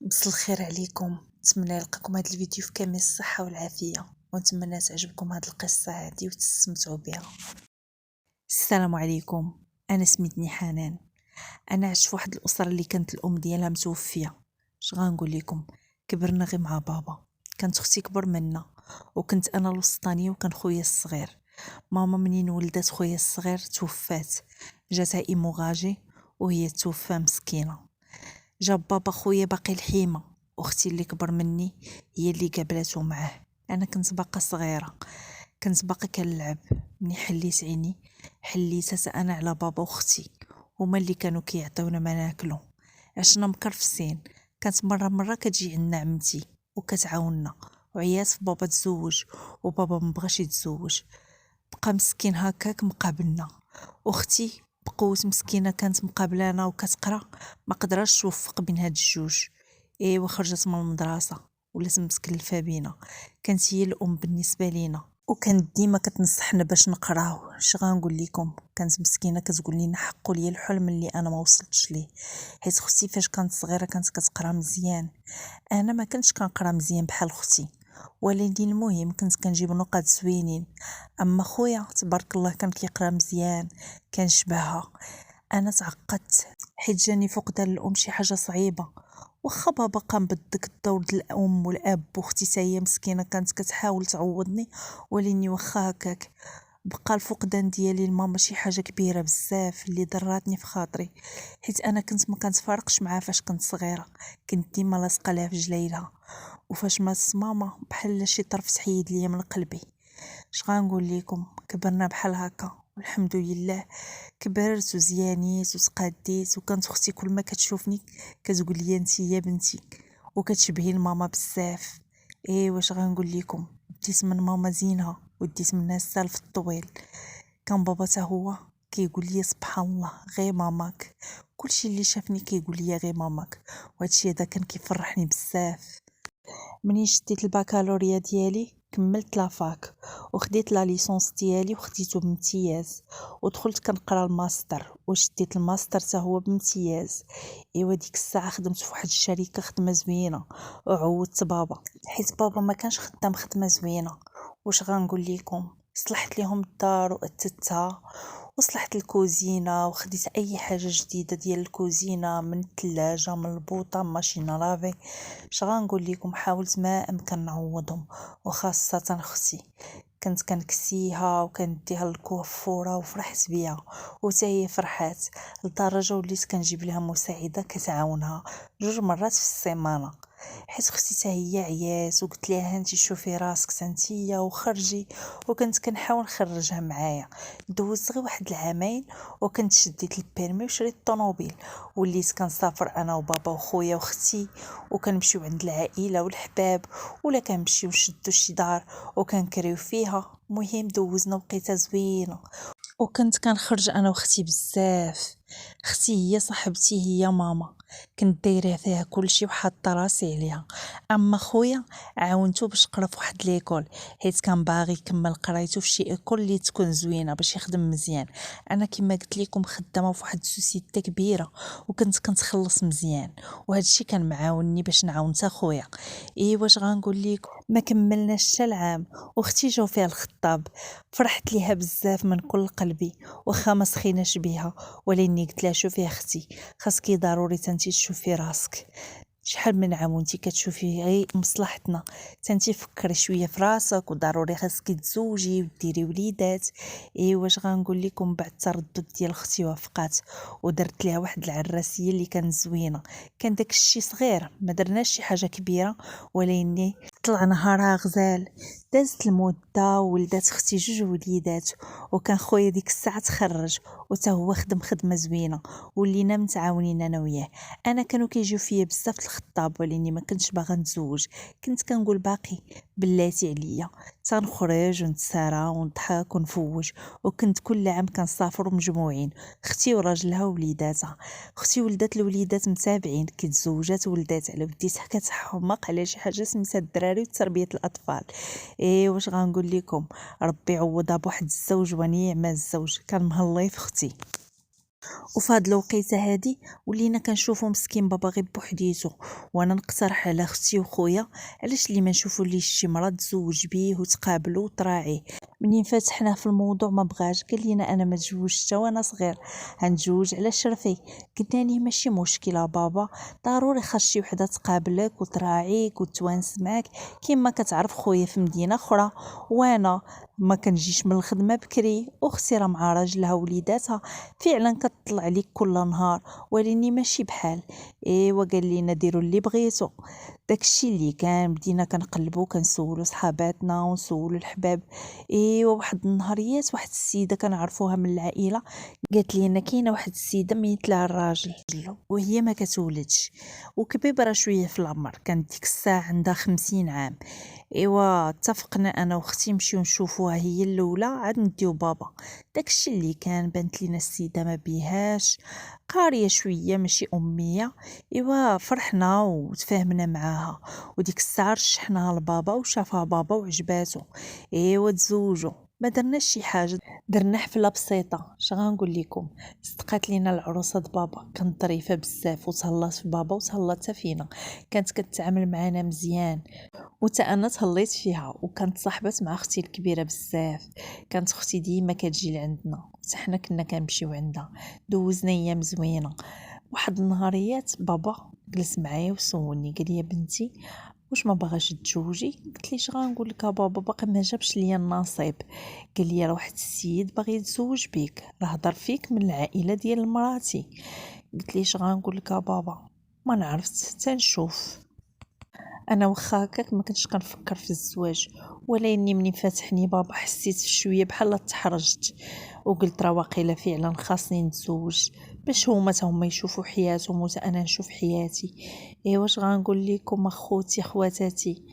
مساء الخير عليكم. نتمنى يلقاكم هذا الفيديو في كامل الصحه والعافيه، ونتمنى تعجبكم هذه القصه هذه وتستمتعوا بها. السلام عليكم. انا سميتني حنان. انا عشت في واحد الاسره اللي كانت الام ديالها متوفيه. اش غنقول لكم، كبرنا غير مع بابا. كانت اختي كبر منا، وكنت انا الوسطانيه وكان خويا الصغير. ماما منين ولدت خويا الصغير توفات، جاتها ايموغاجي وهي توفى مسكينه. جاب بابا خويا باقي الحيمه، واختي اللي كبر مني هي اللي قابلته معاه. انا كنت باقا صغيره، كنت باقا كنلعب. مني حليت عيني حليتها انا على بابا واختي، هما اللي كانوا كيعطيونا ما ناكلو. عشنا مكرفسين. كانت مره كتجي عندنا عمتي وكتعاوننا، وعيات في بابا تزوج وبابا مبغاش يتزوج، بقى مسكين هكاك مقابلنا. واختي بقوت مسكينه كانت مقابلانا وكتقرا، ما قدراتش توفق بين هاد الجوج. ايوا خرجت من المدرسه ولات متكلفه بينا. كانت هي الام بالنسبه لينا، وكانت ديما كتنصحنا باش نقراو. اش غنقول لكم، كانت مسكينه كتقول لنا حقوا لي الحلم اللي انا ما وصلتش ليه، حيت اختي فاش كانت صغيره كانت كتقرا مزيان. انا ما كنتش كنقرا مزيان بحال اختي، ولكن المهم كنت كنجيب نقاط زوينين. اما خويا تبارك الله كان كيقرا مزيان، كان شبهها. انا تعقدت حيت جاني فقدان الام شي حاجه صعيبه. واخا بابا قام بدك الدور ديال الام والاب، واختي حتى هي مسكينه كانت كتحاول تعوضني، ولكن واخا هكاك بقى الفقدان ديالي لماما شي حاجه كبيره بزاف اللي ضراتني في خاطري، حيت انا كنت ما كنتفارقش معها فاش كنت صغيره. كنت ديما لاصقه لها في جليلها، وفاش مات ماما بحال شي طرف تحيد ليا من قلبي. اش غنقول لكم، كبرنا بحال هكا والحمد لله. كبرت وزيانيت وتقاديت، وكانت اختي كل ما كتشوفني كتقول لي انت يا بنتي وكتشبهي لماما بزاف. ايه واش غنقول لكم، بديت من ماما زينها وديت منها السالف الطويل. كان بابا تا هو كيقول لي سبحان الله غير ماماك، كلشي اللي شافني كيقول لي غير ماماك، وهادشي هذا كان كيفرحني بزاف. منين شديت البكالوريا ديالي كملت لافاك، وخديت لا ليسونس ديالي وخديته بامتياز، ودخلت كنقرا الماستر وشديت الماستر حتى هو بامتياز. ايوا ديك الساعه خدمت في واحد الشركه خدمه زوينه، وعوضت بابا حيت بابا ما كانش خدام خدمه زوينه. واش غنقول لكم، صلحت ليهم الدار واتتها، وصلحت الكوزينه، وخديت اي حاجه جديده ديال الكوزينه، من الثلاجه من البوطه ماشين لافي. اش غنقول لكم، حاولت ما امكن نعوضهم، وخاصه اختي كنت كنكسيها وكنديها للكوافوره وفرحت بيها، وتا هي فرحات لدرجه وليت كنجيب لها مساعده كتعاونها 2 مرات في السيمانه. حيت اختي تا هي عيات وقلت لها انت شوفي راسك سنتيه وخرجي، وكنت كنحاول نخرجها معايا. دوزت غير واحد العامين وكنت شديت البيرمي وشريت الطوموبيل، وليت كنسافر انا وبابا وخويا واختي، وكنمشيو عند العائله والحباب، ولا كنمشيو نشدو شي دار وكنكريو فيها. مهم دوزنا وقيته زوينه، وكنت كنخرج انا واختي بزاف. اختي هي صاحبتي هي ماما، كنت دايره فيها كلشي وحاطه راسي عليها. اما خويا عاونته باش قرا في واحد ليكول، حيت كان باغي يكمل قرايته في شي ايكول اللي تكون زوينه باش يخدم مزيان. انا كما قلت لكم خدامه في واحد السوسيتي كبيره، وكنت كنتخلص مزيان، وهذا الشيء كان معاونني باش نعاون تا خويا. واش غنقول لكم، ما كملناش حتى العام واختي جاو فيها الخطاب. فرحت ليها بزاف من كل قلبي، واخا ما سخيناش بيها، ولكن قلت لها شوفي اختي، خاصك ضروري تنتي تشوفي راسك. شحال من عام وانتي كتشوفي غير مصلحتنا، تنتي فكري شويه في راسك، وضروري خاصك تزوجي وديري وليدات. واش غنقول لكم، بعد التردد ديال اختي وافقات، ودرت ليها واحد العراسيه اللي كانت زوينه. كان داك الشيء صغير، ما درناش شي حاجه كبيره، ولكن طلع نهارها غزال. دازت المده ولدات اختي 2 وليدات، وكان خويا ديك الساعه تخرج وتا هو خدم خدمه زوينه، ولينا متعاونين انا وياه. انا كانوا كيجيو فيا بزاف الخطاب، ولكن ما كنتش باغا نتزوج. كنت كنقول باقي بلاتي عليا تنخرج ونتسارى ونضحك ونفوج. وكنت كل عام كنسافر مجموعين، اختي وراجلها ووليداتها. اختي ولدات الوليدات متابعين، كتزوجات ولدات على وديتها كتحماق على شي حاجه سميتها الدراري وتربيه الاطفال. واش غنقول لكم، ربي عوضها بواحد الزوج ونعم الزوج، كان مهلاي في اختي. وفي هاد الوقيته هادي ولينا كنشوفو مسكين بابا غير بوحديتو، وانا نقترح على اختي وخويا علاش اللي ما نشوفو ليه شي مرا تزوج بيه وتقابلوا وتراعيه. منين فتحناه في الموضوع ما بغاش، قال لينا انا ما تزوجتش حتى وانا صغير، هنتزوج على شرفي. قلنا ليه ماشي مشكله بابا، ضروري خاص شي وحده تقابلك وتراعيك وتوانس معاك كيما كتعرف خويا في مدينه اخرى، وانا ما كنجيش من الخدمه بكري، واختي راه مع راجلها ووليداتها فعلا كتطلع ليك كل نهار، ولاني ماشي بحال. ايوا قال لينا ديروا اللي بغيتو. داكشي اللي كان بدينا كنقلبوا كنسولوا صحاباتنا ونسولوا الحباب. ايوا واحد النهاريات واحد السيده كنعرفوها من العائله قالت لينا كاينه واحد السيده ميت لها الراجل وهي ما كتولدش وكبيره شويه في العمر، كانت ديك الساعه عندها 50 عام. ايوا اتفقنا انا واختي نمشيو نشوفوها هي الاولى عاد نديو بابا. داكشي اللي كان بانت لينا السيده ما بيهاش، قاريه شويه ماشي اميه. ايوا فرحنا وتفاهمنا معاها، وديك الساعه رشحناها لبابا وشافها بابا وعجباتو. ايوا تزوجوا، ما درناش شي حاجه، درنا حفله بسيطه. غنقول لكم، صدقات لينا العروسه بابا كانت ظريفه بزاف وتهلات في بابا وتهلات حتى فينا، كانت كتعامل معنا مزيان وتا انا تهليت فيها. وكانت صاحبات مع اختي الكبيره بزاف، كانت اختي ديما كتجي لعندنا حتى حنا كنا كنمشيو عندها، دوزنا ايام زوينه. واحد النهاريات بابا جلس معايا وسولني قال لي بنتي واش ما باغاش تزوجي؟ قلت ليه اش غنقول لك بابا، باقي ما جابش ليا النصيب. قال لي راه واحد السيد باغي يتزوج بيك، راه هضر فيك من العائله ديال مراتي. قلت ليه اش غنقول لك بابا، ما نعرفت حتى نشوف. انا واخا هكاك ما كنتش كنفكر في الزواج، ولاني مني فاتحني بابا حسيت شويه بحال تحرجت، وقلت راه واقيلا فعلا خاصني نتزوج باش هما يشوفوا حياتهم وتا انا نشوف حياتي. واش غنقول لكم اخوتي خواتاتي،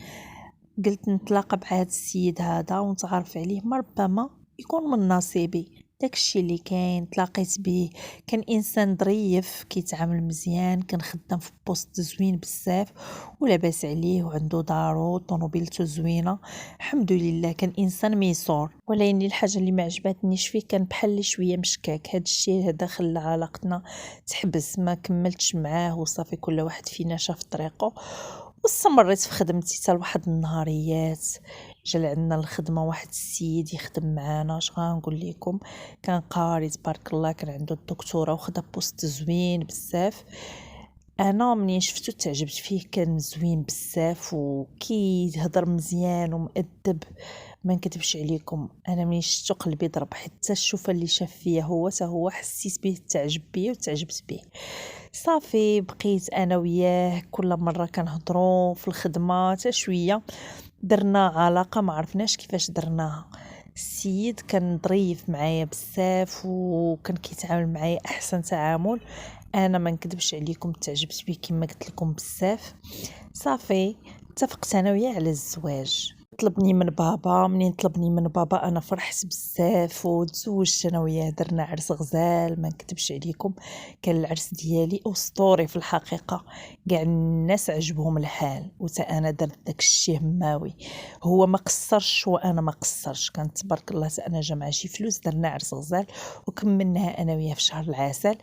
قلت نتلاقى بهذا السيد هذا ونتعرف عليه، ما ربما يكون من نصيبي. داكشي اللي كاين، تلاقيت به، كان انسان ظريف كيتعامل مزيان، كان خدام في بوست زوين بزاف ولاباس عليه وعنده دارو طوموبيلته زوينه الحمد لله، كان انسان ميسور. ولكن الحاجه اللي ما عجبتنيش فيه كان بحال شويه مشكاك، هذا الشيء هذا خلى علاقتنا تحبس، ما كملتش معاه وصافي كل واحد فينا شاف طريقه. واستمريت في خدمتي حتى لواحد النهاريات جا لعندنا الخدمه واحد السيد يخدم معانا. اش غنقول لكم، كان قاري تبارك الله، كان عنده الدكتوره وخدا بوست زوين بزاف. انا منين شفتو تعجبت فيه، كان زوين بزاف وكيهضر مزيان ومؤدب. ما نكذبش عليكم، انا منين شفتو قلبي ضرب، حتى الشوفه اللي شاف فيا هو حتى هو حسيت به التعجب بيه وتعجبت به. صافي بقيت انا وياه كل مره كنهضروا في الخدمه حتى شويه درنا علاقه ما عرفناش كيفاش درناها. السيد كان ظريف معايا بزاف وكان كيتعامل معايا احسن تعامل. انا ما نكذبش عليكم تعجبت بيه كما قلت لكم بزاف. صافي اتفقت انا وياه على الزواج. طلبني من بابا، منين طلبني من بابا انا فرحت بزاف وتزوجت انا وياه، درنا عرس غزال. ما نكذبش عليكم كان العرس ديالي اسطوري في الحقيقه، كاع الناس عجبهم الحال وتا انا درت داك الشيء هماوي. هو ما قصرش وانا ما قصرش، كانت تبارك الله انا جمع شي فلوس درنا عرس غزال وكملناها انا وياه في شهر العسل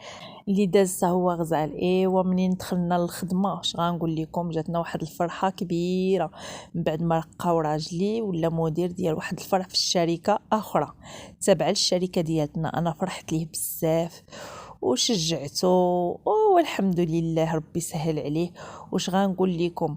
اللي داز هو غزال. ايوا منين دخلنا للخدمه اش غنقول لكم، جاتنا واحد الفرحه كبيره من بعد ما رقاو راجلي ولا مدير ديال واحد الفرع في الشركه اخرى تابعه للشركه ديالنا. انا فرحت ليه بزاف وشجعته والحمد لله ربي سهل عليه. واش غنقول لكم،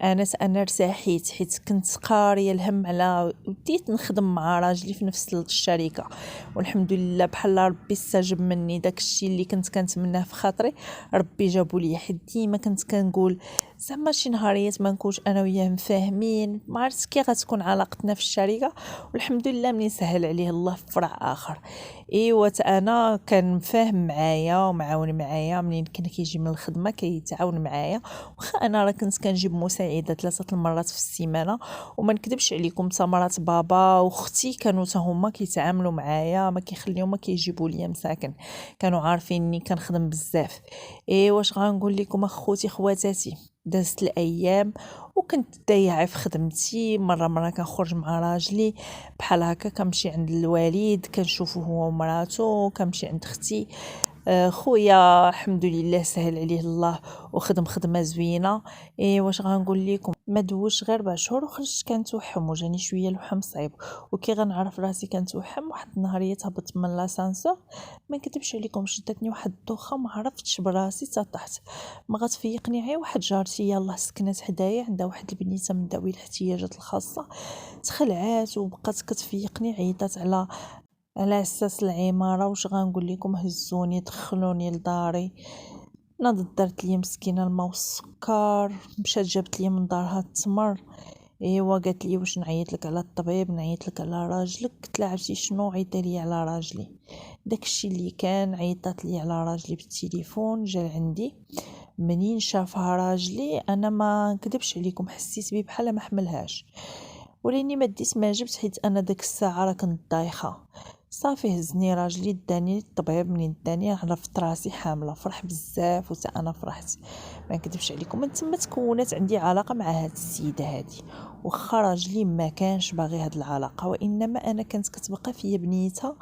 انا ارتاحيت حيت كنت قاريه الهم على بديت نخدم مع راجلي في نفس الشركه، والحمد لله بحال ربي استجب مني. داك الشيء اللي كنت كنتمناه في خاطري ربي جابو لي، حيت ديما كنت كنقول زعما شي نهاريات ما نكونش انا وياه مفاهمين، ما عرفت كي غتكون علاقتنا في الشركه. والحمد لله مني سهل عليه الله في فرع اخر. ايوا انا كان مفاهم معايا ومعاون معايا، منين كان كيجي من الخدمه كيتعاون معايا. واخا انا راه كنت كنجيب مساعده 3 المرات في السيمانه، وما نكذبش عليكم تمرات بابا واختي كانوا حتى هما كيتعاملوا معايا، ما كيخليوهم ما كيجيبوا لي مساكن، كانوا عارفيني كنخدم بزاف. واش غنقول لكم اخوتي خواتاتي، دازت الايام وكنت ضايعه في خدمتي. مره كنخرج مع راجلي بحال هكا كنمشي عند الوالد كنشوفو هو ومراتو، كنمشي عند اختي خويا الحمد لله سهل عليه الله وخدم خدمه زوينه. واش غنقول لكم، ما دوش غير 4 شهور وخرجت كنتوحم وجاني شويه الوحم صعيب، وكي غنعرف راسي كنتوحم واحد النهاريه هبطت من لاسانسور، ما نكذبش عليكم شدتني واحد الدوخه ما عرفتش براسي تطحت. ما غتفيقني غير واحد جارتي يلاه سكنات حدايا، عندها واحد البنيته من ذوي الاحتياجات الخاصه، تخلعات وبقات كتفيقني، عيطات على اساس العماره. واش غنقول لكم، هزوني دخلوني لداري، ناضت دارت لي مسكينه الماء والسكر، مشات جابت لي من دارها التمر. ايوا قالت لي واش نعيط لك على الطبيب، نعيط لك على راجلك؟ قلت لها عرفتي شنو، عيطي لي على راجلي. داكشي اللي كان، عيطات لي على راجلي بالتليفون، جا عندي منين شافها راجلي انا ما نكذبش عليكم حسيت بيه بحال ما حملهاش، ولاني ما ديت ما جبت حيت انا داك الساعه راه كنت دايخه. صافي هزني راجلي داني للطبيب، منين داني عرفت راسي حامله، فرح بزاف وتا انا فرحت. ما نكذبش عليكم، من تما تكونت عندي علاقه مع هاد السيده هادي، واخا راجلي ما كانش باغي هاد العلاقه، وانما انا كانت كتبقى فيا بنيتها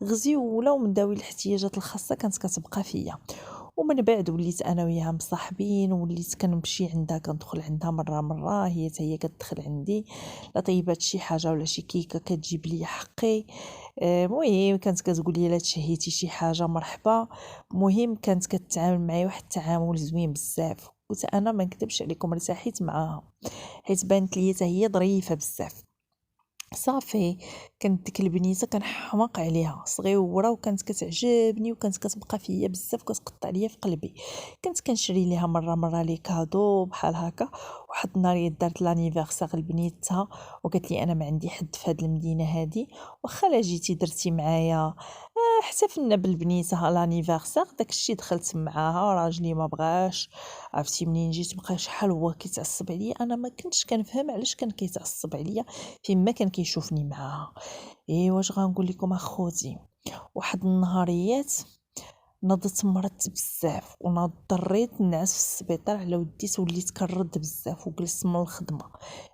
غزيوله ومن ذوي الاحتياجات الخاصه كانت كتبقى فيا. ومن بعد وليت انا وياها مصاحبين، وليت كنمشي عندها كندخل عندها مره هي حتى هي كتدخل عندي، لا طيبات شي حاجه ولا شي كيكه كتجيب لي حقي. المهم كانت كتقول لي لا تشهيتي شي حاجه مرحبا. المهم كانت كتعامل معايا واحد التعامل زوين بزاف، وتا انا ما نكذبش عليكم ارتحيت معاها، حيت بانت لي حتى هي ظريفه بزاف. صافي كانت ديك البنيته كنحماق عليها، صغيوره وكانت كتعجبني وكانت كتبقى فيا بزاف وكتقطع ليا في قلبي. كنت كنشري ليها مره لي كادو بحال هكا. واحد النهار دارت لانيفرسير لبنيتها وقالت لي انا ما عندي حد في هذه المدينه هذه، واخا لا جيتي درتي معايا احتفلنا بالبنيته لانيفرسير. داكشي دخلت معاها، راجلي ما بغاش. عرفتي منين جيت بقى شحال هو كيتعصب عليا، انا ما كنتش كنفهم علاش كان كيتعصب عليا فيما كان كيشوفني معاها. واش غنقول لكم اخوتي، واحد النهاريات نضت مرضت بزاف ونضطريت نعس في السبيطار على وديت، وليت كنرد بزاف وجلست من الخدمه.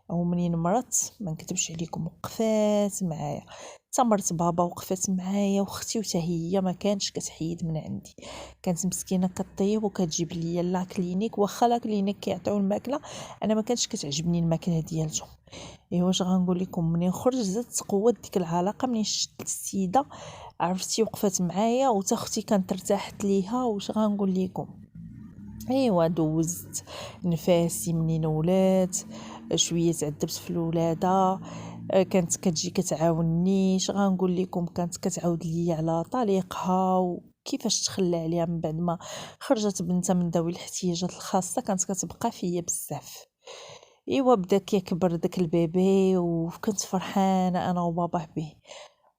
ومنين مرضت ما نكذبش عليكم وقفات معايا، مرت بابا وقفات معايا، واختي وتا هي ما كانش كتحيد من عندي. كانت مسكينه كطيب وكتجيب ليا لا كلينيك، واخا لا كلينيك كيعطيو الماكله انا ما كانش كتعجبني الماكله ديالهم. واش غنقول لكم، منين خرج زادت تقوات ديك العلاقه، منين شفت السيده عرفتي وقفات معايا، وتا اختي كانت ارتاحت ليها. واش غنقول لكم، دوزت نفاسي منين ولات شويه تعذبت في الولاده. كانت كتجي كتعاونني، اش غنقول لكم، كانت كتعاود لي على طليقها وكيفاش تخلى عليها من بعد ما خرجت بنتها من ذوي الاحتياجات الخاصه، كانت كتبقى فيا بزاف. بدا كيكبر داك البيبي وكنت فرحانه انا وباباه به.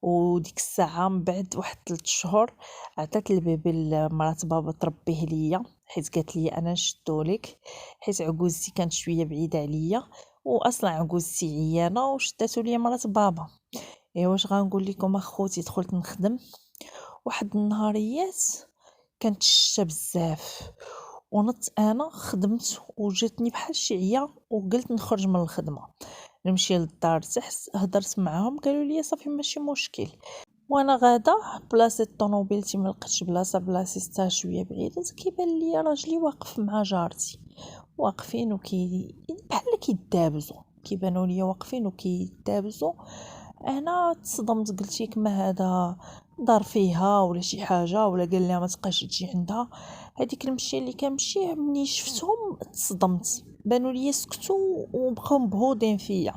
وديك الساعه من بعد واحد 3 شهور عطات البيبي لمرات بابا تربيه ليا، حيت قالت لي انا نشدو لك، حيت عجوزتي كانت شويه بعيده عليا، واصلا عجوزتي عيانه وشداتو ليا مرات بابا. واش غنقول لكم اخوتي، دخلت نخدم واحد النهاريات كانت الشتا بزاف، ونط انا خدمت وجاتني بحال شي عيا وقلت نخرج من الخدمه نمشي للدار تحت. هضرت معاهم قالوا لي صافي ماشي مشكل. وانا غادا بلاصه طونوبيلتي ما لقيتش بلاصه شويه بعيده، كيبان لي راجلي واقف مع جارتي، واقفين بحال كيدابزوا، كيبانوا لي واقفين وكيدابزوا. انا تصدمت، قلت ياك ما هذا دار فيها ولا شي حاجه، ولا قال لها ما تبقاش تجي عندها. هذيك المشي اللي كنمشي ملي شفتهم تصدمت، بانوا لي سكتوا وبقاو مبهودين فيا.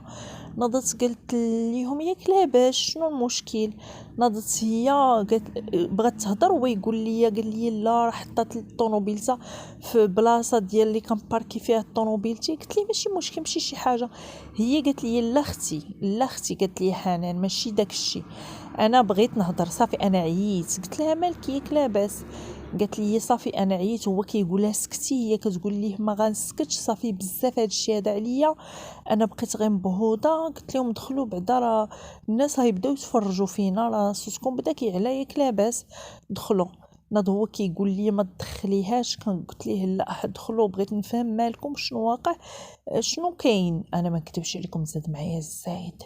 نضت قلت ليهم ياك لاباس شنو المشكل. نضت هي قالت بغات تهضر ويقول لي، قال لي لا راه حطات الطونوبيلتا في بلاصه ديال اللي كنباركي فيها الطونوبيلتي. قلت لي ماشي مشكل ماشي شي حاجه. هي قالت لي لا اختي قالت لي حنان ماشي داك الشيء، انا بغيت نهضر صافي انا عييت. قلت لها مالك ياك لاباس؟ قالت لي صافي انا عييت. هو كيقول لها سكتي، هي كتقول ليه ما غنسكتش، صافي بزاف هادشي هذا عليا، انا بقيت غير مبهوضه. قلت لهم دخلوا بعدا راه الناس غيبداو يتفرجوا فينا، راه صوتكم بدا كيعلى، ياك لاباس؟ دخلوا. ناض هو كيقول لي ما تدخليهاش، قلت ليه لا ادخلوا، بغيت نفهم مالكم شنو واقع، شنو كاين. انا ما نكذبش عليكم زاد معايا الزايد،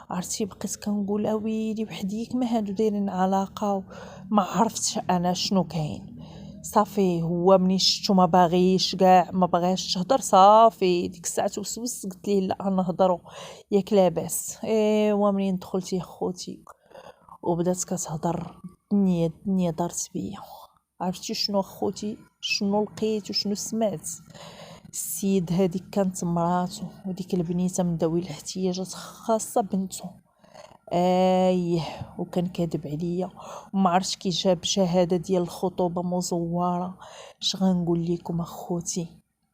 عرفتي بقيت كنقول اويلي وحديك ما هادو دايرين علاقه، ما عرفتش انا شنو كاين. صافي هو مني شفتو ما باغيش كاع، ما بغاش تهضر، صافي ديك الساعه توسوس قلت ليه لا نهضروا ياك لاباس. ايوا منين دخلت يا خوتي وبدات كتهضر، الدنيا دارت بيا. عرفتي شنو اخوتي، شنو لقيت وشنو سمعت؟ السيد هذيك كانت مراته، وديك البنيته من ذوي الاحتياجات الخاصه بنته. ايه وكان كاذب عليا، وما عرفتش كي جاب شهاده ديال الخطوبه مزوره. اش غنقول لكم اخوتي،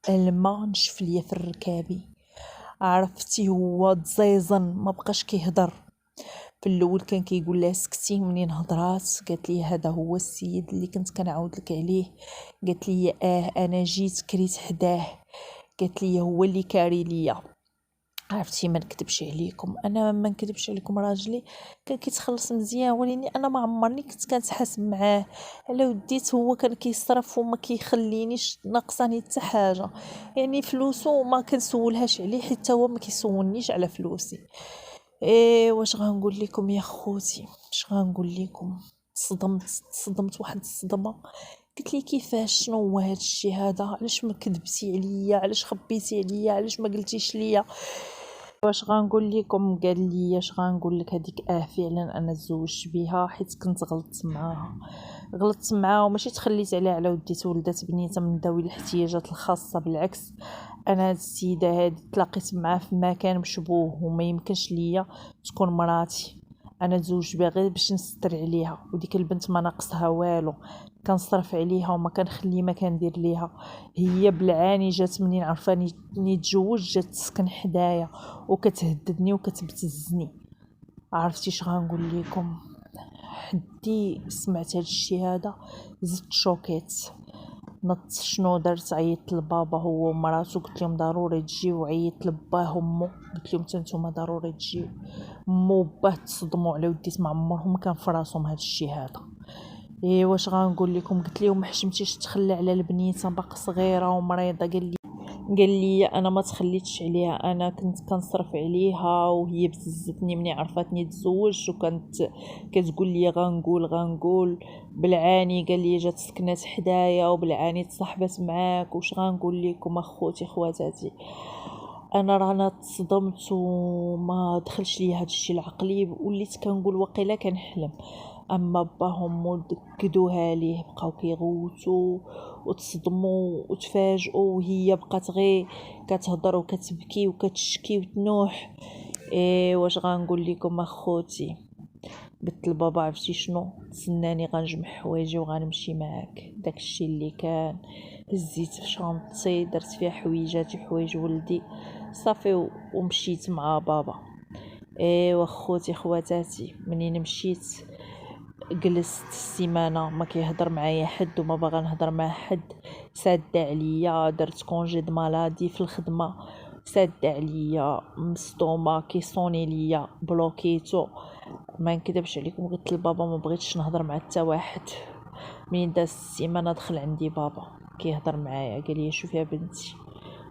الماء نشف ليا في الركابي. عرفتي هو تزيزن ما بقاش كيهضر. في الاول كان كيقول لها سكتي، منين هضرات قالت لي هذا هو السيد اللي كنت كنعاود لك عليه. قالت لي انا جيت كريت حداه، قالت لي هو اللي كاري ليا. عرفتي ما نكذبش عليكم، انا ما نكذبش عليكم، راجلي كان كيتخلص مزيان، ولكن انا ما عمرني كنت كنتحاسب معاه. على وديت هو كان كيصرف وما كيخلينيش ناقصاني حتى حاجه، يعني فلوسو ما كنسولهاش عليه حتى هو ما كيسولنيش على فلوسي. واش غنقول لكم يا خوتي، اش غنقول لكم، تصدمت واحد الصدمه. قلت لي كيفاش، شنو هو هذا الشيء هذا، علاش ما كذبتي عليا، علاش خبيتي عليا، علاش ما قلتيش ليا؟ واش غنقول لكم، قال لي اش غنقول لك هذيك، فعلا انا تزوجت بها حيت كنت غلطت معاها وماشي تخليت عليها على ودي ولدات بنيته من ذوي الاحتياجات الخاصه. بالعكس، انا هاد السيده هادي تلاقيت معاه في مكان مشبوه وما يمكنش ليا تكون مراتي. انا تزوجت بها غير باش نستر عليها، وديك البنت ما ناقصها والو، كنصرف عليها وما كنخلي ما كندير ليها. هي بالعاني جات منين عرفاني نتزوج، جات تسكن حدايا وكتهددني وكتبتزني. عرفتي اش غنقول لكم، حدي سمعت هاد الشيء هذا زدت شوكيت، نط شنو درت، عيطت لبابا هو ومراتو، قلت لهم ضروري تجيو، عيطت لباه ومو قلت لهم نتوما ضروري تجيو. مو وباه تصدموا على وديت، ما عمرهم كان في راسهم هاد الشيء هذا. واش غنقول لكم، قلت لهم ما حشمتيش تخلى على البنيته باقا صغيره ومريضه. قال لي انا ما تخليتش عليها، انا كنت كنصرف عليها وهي بتزتني مني عرفاتني تزوج، وكانت كتقول لي غنقول بالعاني. قال لي جات سكنات حدايا وبالعاني تصاحبت معاك. وش غنقول لكم اخوتي خواتاتي، انا رانا تصدمت وما دخلش لي هذا الشيء العقلي، وليت كنقول وقيلا كنحلم. اما باهم مدكدوها ليه، بقاو كيغوتوا وتصدموا وتفاجئوا، وهي بقات غير كتهضر وكتبكي وكتشكي وتنوح. واش غنقول لكم اخوتي، قلت لبابا عرفتي شنو، تسناني غنجمع حوايجي وغنمشي معاك. داكشي اللي كان، هزيت في شنطتي درت فيها حويجاتي حوايج ولدي صافي ومشيت مع بابا. واخوتي خواتاتي منين مشيت جلست السيمانه ما كيهضر معايا حد وما باغا نهضر مع حد. ساده عليا، درت كونجي د مالادي في الخدمه، ساده عليا مصدومه، كيصوني ليا بلوكيتو. ما نكذبش عليكم، قلت لبابا ما بغيتش نهضر مع حتى واحد. منين داز السيمانه دخل عندي بابا كيهضر معايا، قال لي شوفي يا بنتي،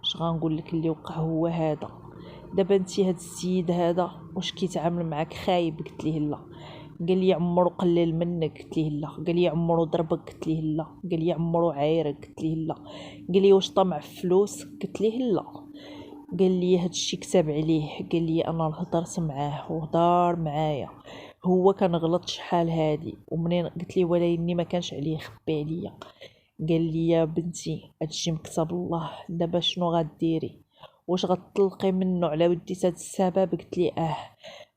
اش غنقول لك، اللي وقع هو هذا. دابا انتي هاد السيد هذا واش كيتعامل معاك خايب؟ قلت ليه لا. قال لي عمرو قلل منك؟ قلت ليه لا. قال لي عمرو ضربك؟ قلت ليه لا. قال لي عمرو عايرك؟ قلت ليه لا. قال لي واش طمع في فلوس؟ قلت ليه لا. قال لي هادشي كتاب عليه. قال لي انا هضرت معاه وهضر معايا، هو كان غلط شحال هادي، ومنين قلت لي ولكني ما كانش عليه يخبي عليا. قال لي يا بنتي هادشي مكتب الله، دابا شنو غديري؟ واش غتطلقي منه على وديت هاد السبب؟ قلت لي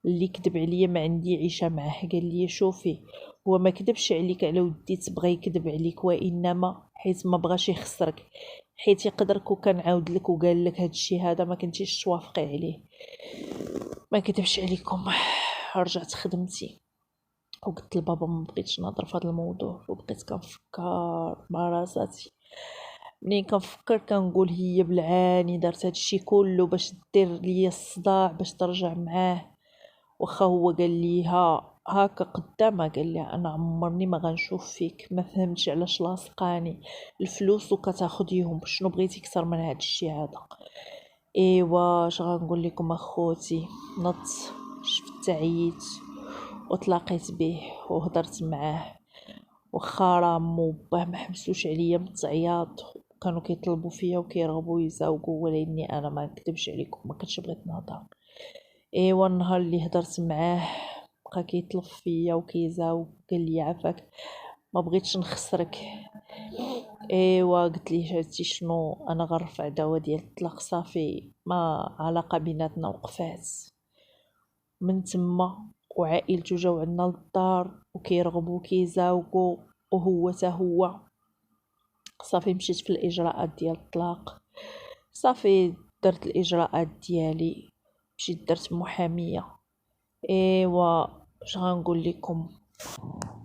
اللي كذب عليا ما عندي عيشه معاه. قال لي شوفي، هو ما كذبش عليك على وديت، بغى يكذب عليك وانما حيت ما بغاش يخسرك، حيت يقدر كون كان عاود لك وقال لك هاد الشيء هذا ما كنتيش توافقي عليه. ما كذبش عليكم، رجعت خدمتي وقلت لبابا ما بغيتش نهضر في هذا الموضوع، وبقيت كنفكر مع راساتي. منين كنفكر كنقول هي بالعاني دارت هادشي كله باش دير ليا الصداع باش ترجع معاه، واخا هو قال ليها هاكا قدامها قال لها انا عمرني ما غنشوف فيك، ما فهمتش علاش لاصقاني الفلوس وكتاخديهم، شنو بغيتي اكثر من هذا الشيء هذا. ايوا اش غنقول لكم اخوتي، نط شفت عييت وتلاقيت به وهضرت معاه، واخا راه مو باه ما حبسوش عليا من التعياط، كانوا كيطلبوا فيا وكيرغبوا يزاوقوا، ولكني انا ما نكذبش عليكم ما كنتش بغيت نهضر. ايوا النهار اللي هضرت معاه بقى كيطلب فيا وكيزاوق، قال لي عافاك ما بغيتش نخسرك. ايوا قلت ليه عرفتي شنو، انا غنرفع دعوة ديال الطلاق صافي، ما علاقة بيناتنا وقفات من تما. وعائلته جاو عندنا للدار وكيرغبوا وكيزاوقوا، وهو تا هو صافي مشيت في الاجراءات ديال الطلاق. صافي درت الاجراءات ديالي، مشيت درت محاميه. ايوا اش غنقول لكم،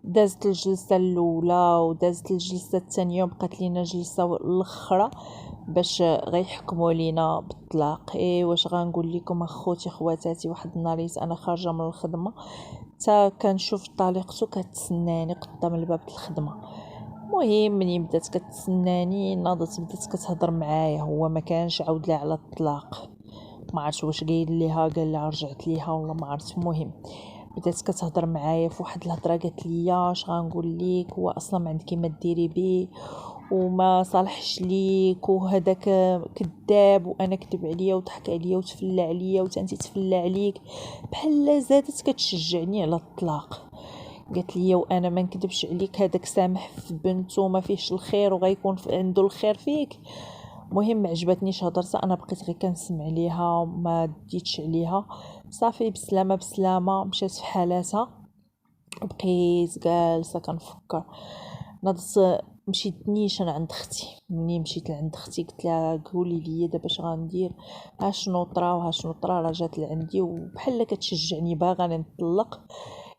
دازت الجلسه الاولى ودازت الجلسه الثانيه وبقات لينا جلسه الاخرى باش غيحكموا لينا بالطلاق. واش غنقول لكم اخوتي خواتاتي، واحد النهاريت انا خارجه من الخدمه تا كنشوف طليقته كتسناني قدام الباب الخدمه. المهم ملي بدات كتسناني ناضت بدات كتهضر معايا، هو ما كانش عاود لي على الطلاق، ما عرفتش واش قايل ليها قال لها رجعت ليها ولا ما عرفت. المهم بدات كتهضر معايا في واحد الهضره قالت لي اش غنقول لك، هو اصلا ما عندك ما ديري بيه وما صالحش ليك وهداك كذاب وانا كذب عليا وضحك عليا وتفلى عليا وتانتي تفلى عليك، بحال زادت كتشجعني على الطلاق. قالت لي وانا ما نكذبش عليك، هذاك سامح في بنته ما فيهش الخير وغيكون عنده الخير فيك. مهم ما عجبتنيش هضرتها، انا بقيت غير كنسمع ليها وما ديتش عليها. صافي بسلامه بسلامه مشات في حالاتها، بقيت جالسه كنفكر. نضت مشيت نيشان عند اختي. مني مشيت لعند اختي قلت لها قولي لي دابا اش غندير، ها شنو طرا وها شنو طرا، راه جات لعندي وبحال كتشجعني باغا نطلق.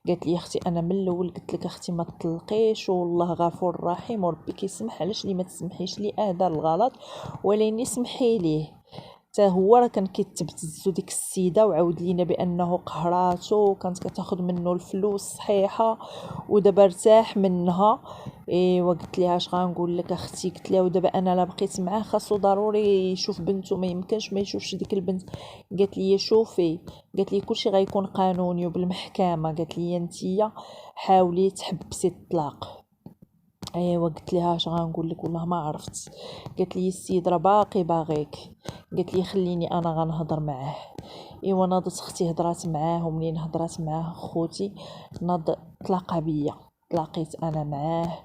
قالت لي اختي انا من الاول قلت لك اختي ما تطلقيش والله غفور رحيم وربي كيسمح، علاش لي ما تسمحيش لي دار الغلط ولكن سمحي ليه. حتى هو راه كان كيتبتزو ديك السيده وعاود لينا بانه قهراتو وكانت كتاخذ منه الفلوس صحيحه ودابا ارتاح منها. ايوا قلت لها اش غنقول لك اختي، قلت لها ودابا انا لا بقيت معاه خاصو ضروري يشوف بنته، ما يمكنش ما يشوفش ديك البنت. قالت لي شوفي، قالت لي كلشي غيكون قانوني وبالمحكمه، قالت لي انتيا حاولي تحبسي الطلاق. ايوا قلت لها اش غنقول لك والله ما عرفت. قالت لي السيد راه باقي باغيك، قالت لي خليني انا غنهضر معاه. ايوا ناضت اختي هضرات معاه، ومنين هضرات معاه خوتي ناض طلق بيا. تلاقيت انا معاه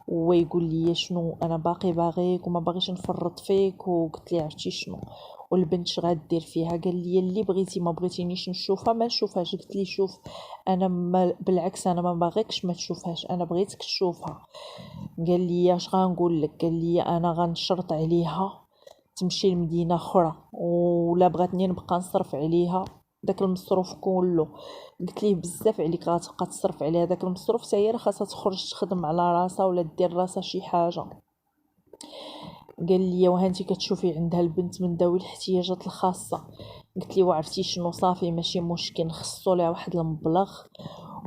ويقول لي شنو انا باقي باغيك وما باغيش نفرط فيك. وقلت لي عرفتي شنو والبنت اش غدير فيها، قال لي اللي بغيتي ما بغيتينيش نشوفها ما نشوفهاش. قلت لي شوف انا ما بالعكس انا ما باغيكش ما تشوفهاش، انا بغيتك تشوفها. قال لي اش غنقول لك، قال لي انا غنشرط عليها تمشي لمدينه اخرى، ولا بغاتني نبقى نصرف عليها داك المصروف كله. قلت ليه بزاف عليك غتبقى تصرف عليها داك المصروف، حتى هي راه خاصها تخرج تخدم على راسها ولا دير راسها شي حاجه. قال لي وها انت كتشوفي عندها البنت من ذوي الاحتياجات الخاصه. قلت لي وعرفتي شنو صافي ماشي مشكل، نخصو لها واحد المبلغ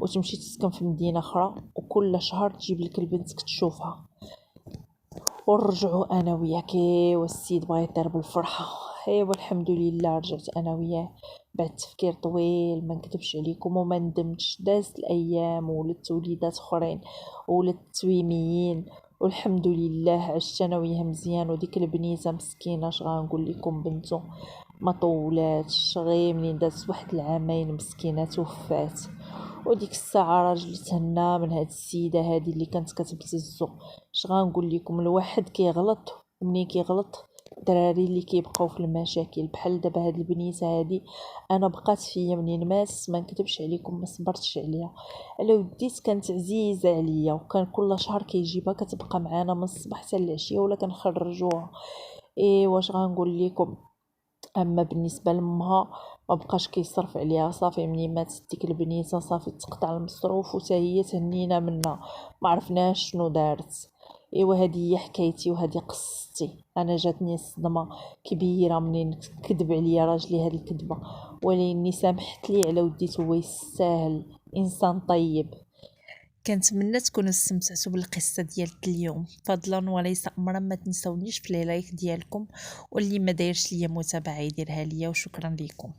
وتمشي تسكن في مدينه اخرى وكل شهر تجيب لك البنت تشوفها ونرجعوا انا وياك. والسيد بغا يطير بالفرحه. ايوا الحمد لله رجعت انا وياه بعد تفكير طويل ما نكذبش عليكم وما ندمتش. دازت الايام ولدت وليدات اخرين ولدت تويميين والحمد لله عشت انا وياه مزيان. وديك البنيته مسكينه اش غنقول لكم بنته ما طولاتش غير منين دازت واحد العامين مسكينه توفات. وديك الساعه راجلي تهنا من هاد السيده هادي اللي كانت كتبتزو. اش غنقول لكم الواحد كيغلط ومنين كيغلط الدراري اللي كيبقاو في المشاكل بحال دابا هاد البنيته هادي انا بقات فيا منين مات ما نكذبش عليكم ما صبرتش عليها. على وديت كانت عزيزه عليا وكان كل شهر كيجيبها كتبقى معانا من الصباح حتى العشيه ولا كنخرجوها. واش غنقول لكم، اما بالنسبه لامها ما بقاش كيصرف عليها. صافي منين ماتت ديك البنيته صافي تقطع المصروف وتا هي تهنينا منها ما عرفناش شنو دارت. هذه هي حكايتي وهذه قصتي. انا جاتني صدمه كبيره منين كذب عليا راجلي هاد الكذبه، ولكني سامحت ليه على وديت هو يستاهل انسان طيب. كنتمنى تكونوا استمتعتوا بالقصه ديال اليوم. فضلا وليس امرا ما تنسونيش في اللايك ديالكم، واللي ما دايرش ليا متابعه يديرها ليا، وشكرا لكم.